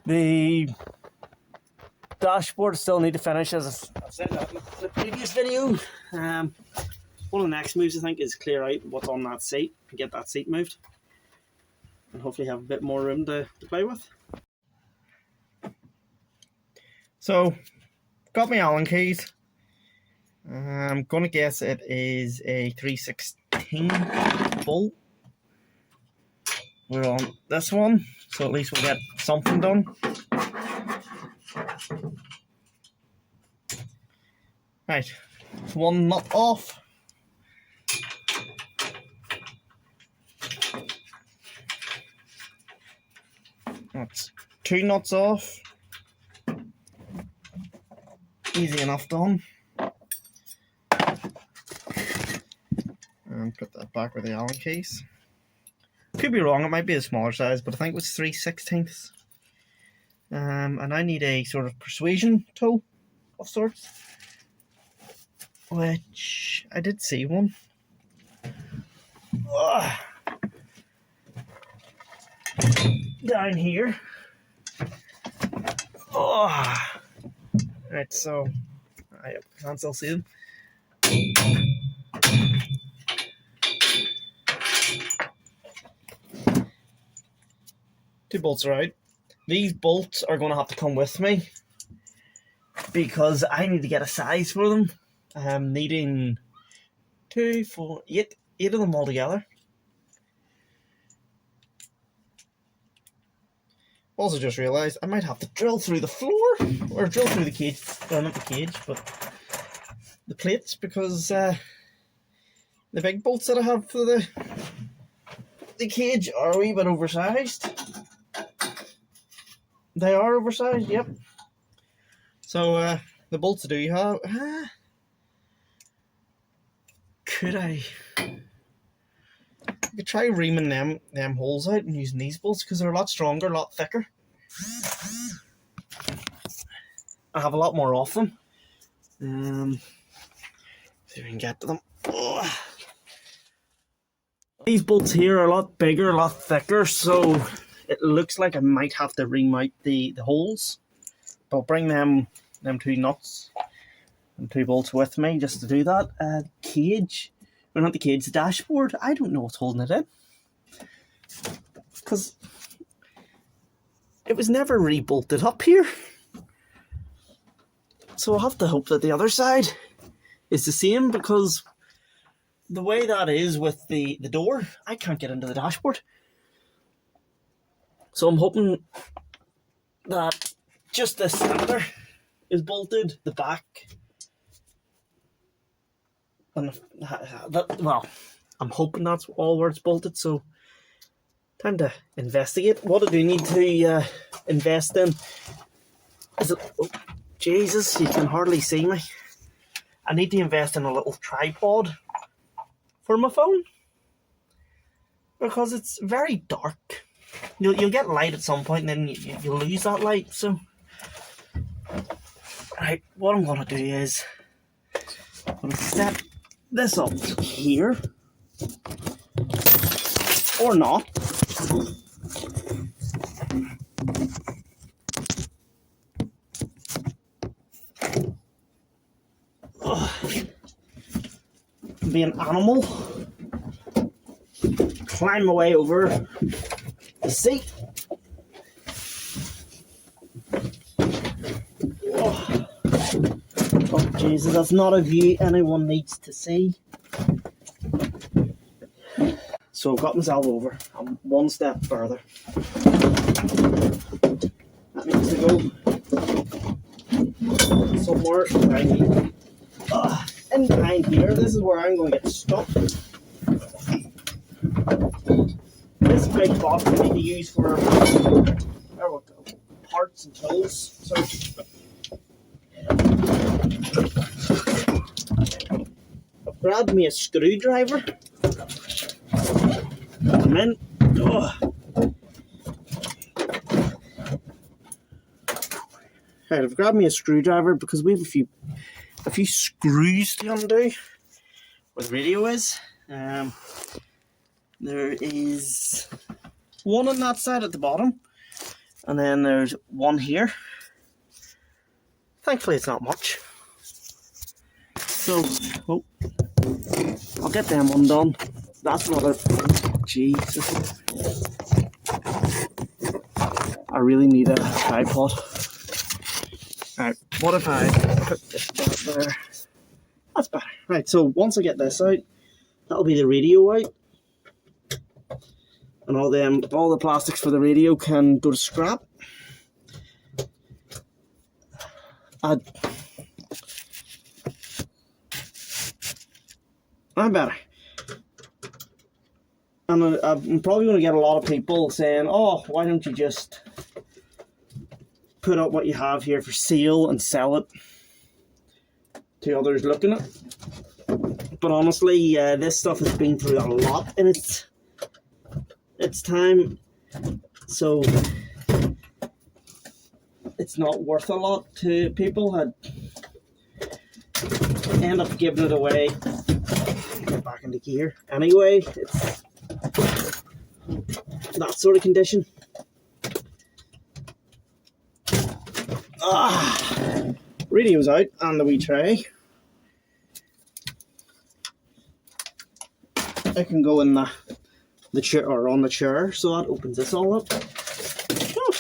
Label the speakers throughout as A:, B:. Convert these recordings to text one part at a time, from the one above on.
A: The dashboard still need to finish, as I've said that in the previous video. One of the next moves I think is clear out what's on that seat and get that seat moved, and hopefully have a bit more room to play with. So, got my Allen keys. I'm gonna guess it is a 316 bolt. We're on this one, so at least we'll get something done. Right, one nut off. That's 2 nuts off. Easy enough done. And put that back with the Allen keys. Could be wrong, it might be a smaller size, but I think it was 3/16. And I need a sort of persuasion tool of sorts, which I did see one. Down here. Right, so I can't still see them. Two bolts are out. These bolts are going to have to come with me because I need to get a size for them. I'm needing 2, 4, 8 of them all together. Also just realised I might have to drill through the floor, or drill through the cage, well not the cage, but the plates, because the big bolts that I have for the cage are a wee bit oversized. They are oversized, yep. So the bolts I do have, I could try reaming them holes out and using these bolts because they're a lot stronger, a lot thicker. I have a lot more of them. See if we can get to them. These bolts here are a lot bigger, a lot thicker, so it looks like I might have to ream out the holes. But I'll bring them 2 nuts and 2 bolts with me just to do that. Cage, well not the cage, the dashboard, I don't know what's holding it in. Because it was never re-bolted up here. So I'll have to hope that the other side is the same, because the way that is with the door, I can't get into the dashboard. So I'm hoping that just the center is bolted, the back, and well, I'm hoping that's all where it's bolted. So time to investigate. What I do need to invest in is oh, Jesus, you can hardly see me. I need to invest in a little tripod for my phone, because it's very dark. You'll get light at some point, and then you'll lose that light. So, right, what I'm gonna do is I'm gonna set this up here, or not. Be an animal. Climb my way over the seat. Oh Jesus, that's not a view anyone needs to see. So I've got myself over. I'm one step further. That needs to go somewhere behind me. And behind here, this is where I'm going to get stuck. This big box I need to use for parts and tools. So I've grabbed me a screwdriver. Come in. Right, I've grabbed me a screwdriver because we have a few screws to undo where the radio is. There is one on that side at the bottom, and then there's one here. Thankfully it's not much. So, oh, I'll get them undone. That's another thing. Jesus. I really need a tripod. Alright, what if I put this down there? That's better. Right, so once I get this out, that'll be the radio out. And all the plastics for the radio can go to scrap. I'm better. And I'm probably going to get a lot of people saying, oh, why don't you just put up what you have here for sale and sell it to others looking at it. But honestly, this stuff has been through a lot in its time, so it's not worth a lot to people. I'd end up giving it away. Get back into gear. Anyway, it's that sort of condition. Radio's out and the wee tray. I can go in the chair or on the chair, so that opens this all up. Oh.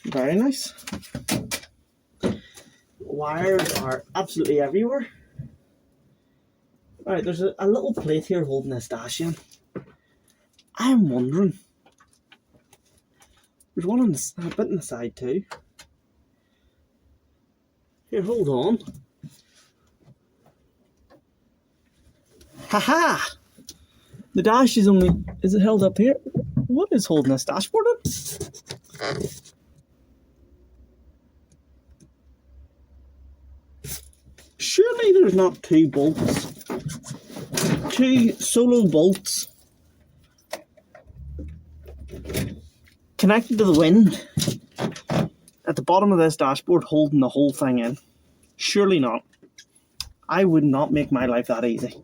A: Very nice. Wires are absolutely everywhere. Alright, there's a little plate here holding this dash in. I'm wondering. There's one on a bit on the side too. Here, hold on. Haha! The dash is only... Is it held up here? What is holding this dashboard up? Surely there's not two bolts. Two solo bolts connected to the wind at the bottom of this dashboard holding the whole thing in. Surely not. I would not make my life that easy.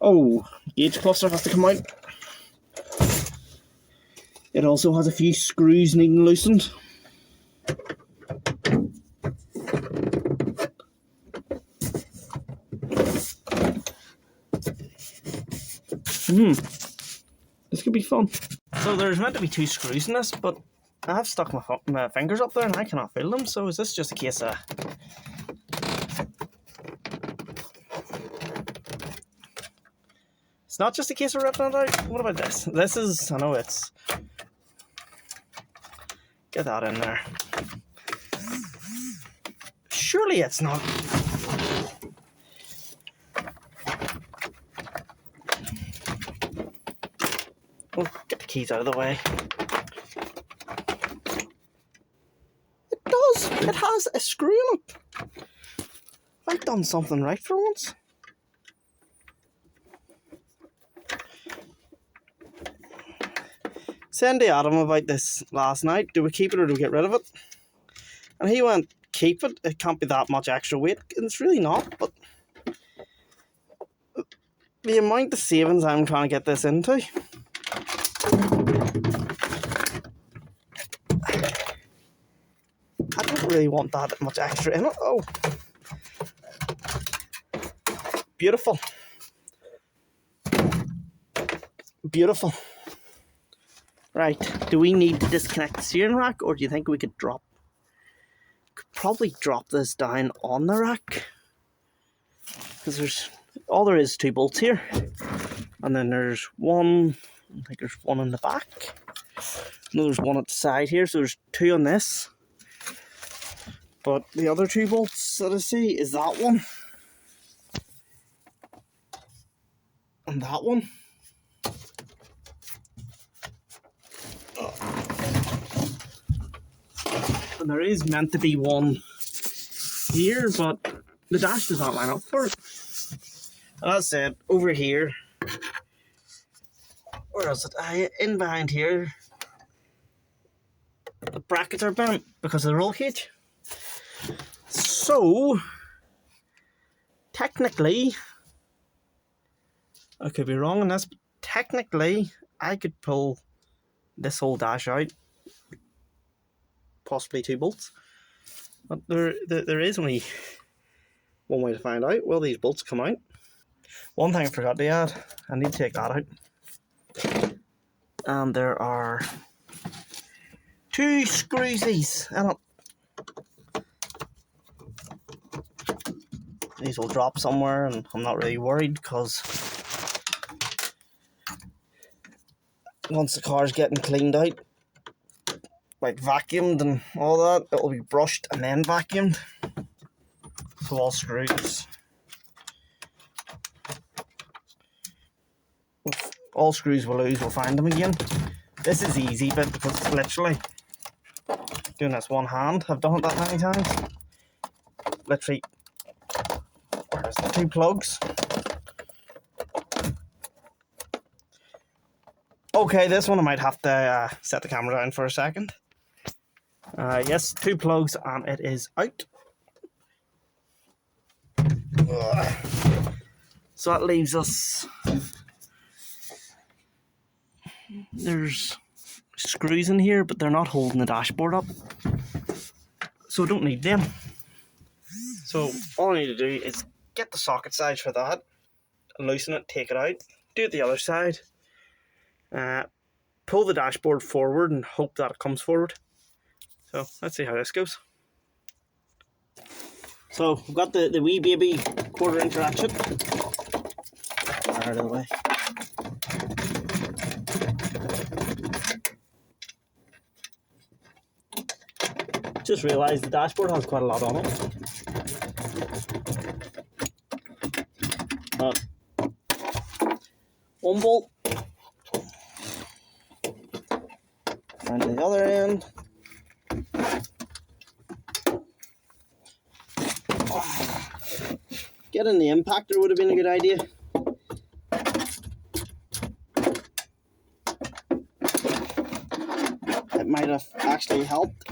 A: Oh, gauge cluster has to come out. It also has a few screws needing loosened. This could be fun. So there's meant to be two screws in this, but I have stuck my fingers up there and I cannot feel them, so is this just a case of... It's not just a case of ripping it out? What about this? This is... I know it's... Get that in there. Surely it's not... Well, get the keys out of the way. It does! It has a screw in it! I've done something right for once. Saying to Adam about this last night, do we keep it or do we get rid of it? And he went, keep it, it can't be that much extra weight. And it's really not, but the amount of savings I'm trying to get this into. I don't really want that much extra in it. Oh. Beautiful. Beautiful. Right, do we need to disconnect the steering rack, or do you think we could probably drop this down on the rack? Because all there is 2 bolts here, and then there's one, I think there's one in the back, and there's one at the side here, so there's 2 on this. But the other 2 bolts that I see is that one, and that one. And there is meant to be one here, but the dash does not line up for it. And as I said, over here, where is it? In behind here, the brackets are bent because of the roll cage. So, technically, I could be wrong on this, but technically I could pull this whole dash out, possibly 2 bolts, but there is only one way to find out. Will these bolts come out? One thing I forgot to add, I need to take that out. And there are 2 screwsies in it. These will drop somewhere, and I'm not really worried because once the car's getting cleaned out, like vacuumed and all that, it'll be brushed and then vacuumed. So all screws. If all screws will lose, we'll find them again. This is the easy bit because it's literally doing this one hand. I've done it that many times. Literally, where's the 2 plugs? Okay, this one I might have to set the camera down for a second. Yes, 2 plugs and it is out. So that leaves us, there's screws in here, but they're not holding the dashboard up, so I don't need them. So all I need to do is get the socket size for that, loosen it, take it out, do it the other side, pull the dashboard forward and hope that it comes forward. So let's see how this goes. So we've got the wee baby 1/4" ratchet out of the way. Just realised the dashboard has quite a lot on it. One bolt, and the other end. Getting the impactor would have been a good idea. It might have actually helped.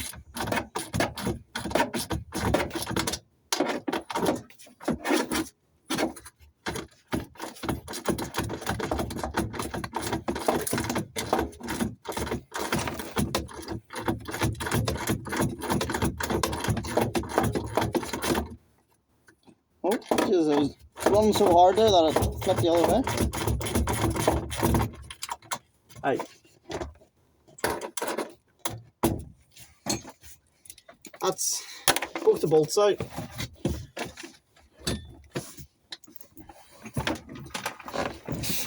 A: Oh, Jesus, I was running so hard there that it flipped the other way. Aye. That's both the bolts out.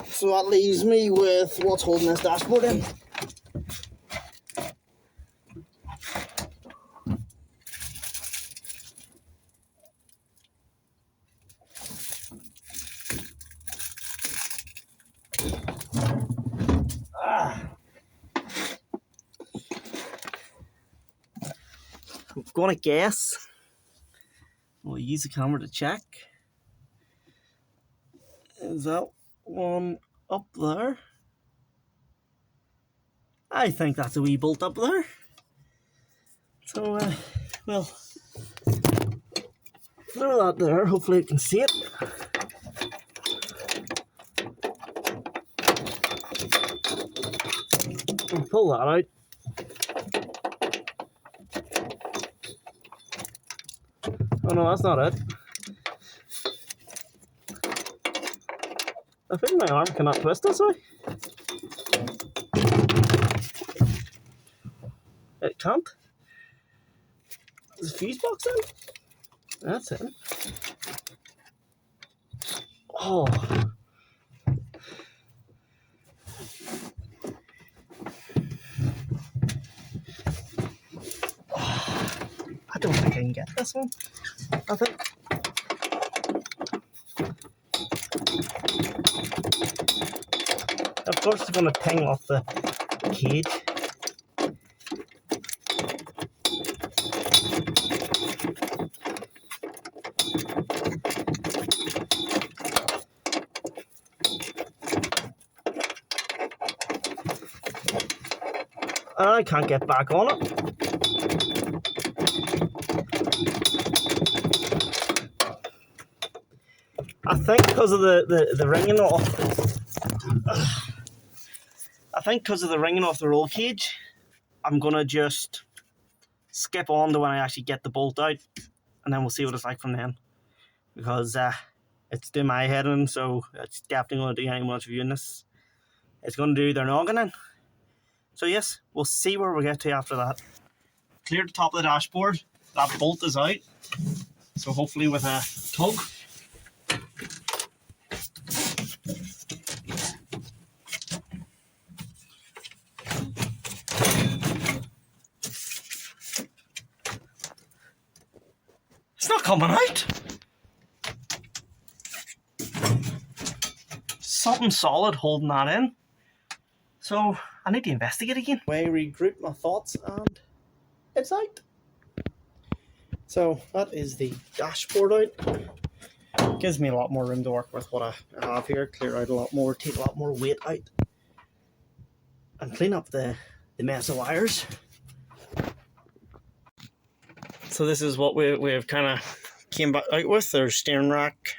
A: So that leaves me with what's holding this dashboard in. I'm gonna guess. We'll use the camera to check. Is that one up there? I think that's a wee bolt up there. So, well, throw that there. Hopefully you can see it. And pull that out. Oh no, that's not it. I think my arm cannot twist this way. It can't. Is the fuse box in? That's it. Oh. I don't think I can get this one. I think. Of course it's going to ping off the cage. I can't get back on it. I think because of the ringing off, the roll cage, I'm gonna just skip on to when I actually get the bolt out, and then we'll see what it's like from then. Because it's doing my head in, so it's definitely going to do anyone's viewing this. It's going to do their noggin in. So yes, we'll see where we get to after that. Cleared the top of the dashboard. That bolt is out. So hopefully with a tug, it's not coming out. Something solid holding that in. So I need to investigate again. I regroup my thoughts and it's out. So that is the dashboard out. Gives me a lot more room to work with what I have here. Clear out a lot more, take a lot more weight out, and clean up the mess of wires. So this is what we've kind of came back out with. There's steering rack,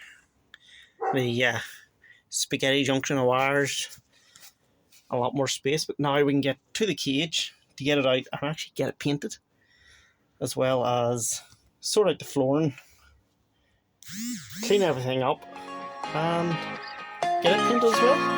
A: the spaghetti junction of wires, a lot more space, but now we can get to the cage to get it out and actually get it painted, as well as sort out the flooring, clean everything up, and get it painted as well.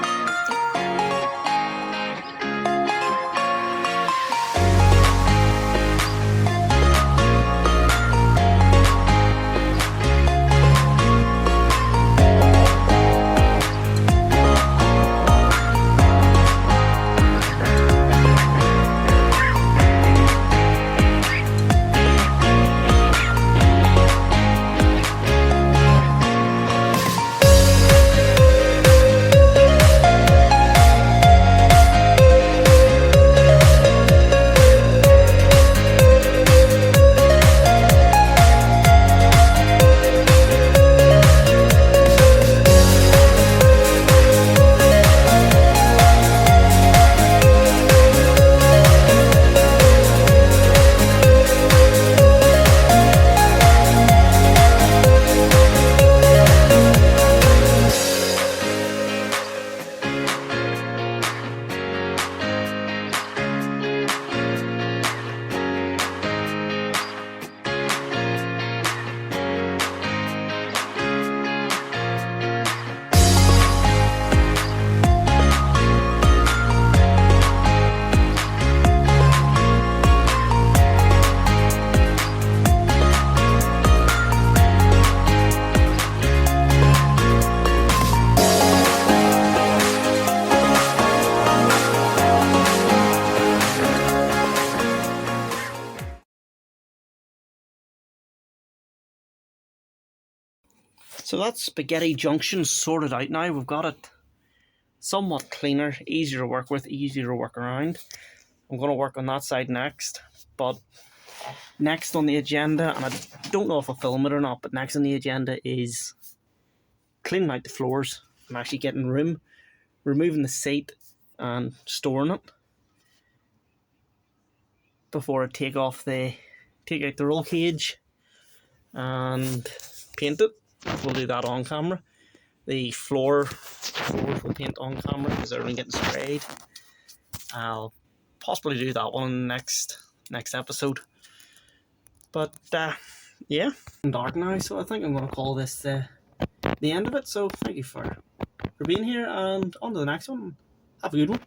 A: So that's spaghetti junction sorted out now. We've got it somewhat cleaner, easier to work with, easier to work around. I'm going to work on that side next, but next on the agenda, and I don't know if I'll film it or not, but next on the agenda is cleaning out the floors. I'm actually getting room, removing the seat and storing it before I take out the roll cage and paint it. We'll do that on camera. The floors will paint on camera because they're only getting sprayed. I'll possibly do that one next episode. But yeah, it's dark now, so I think I'm going to call this the end of it. So thank you for being here, and on to the next one. Have a good one.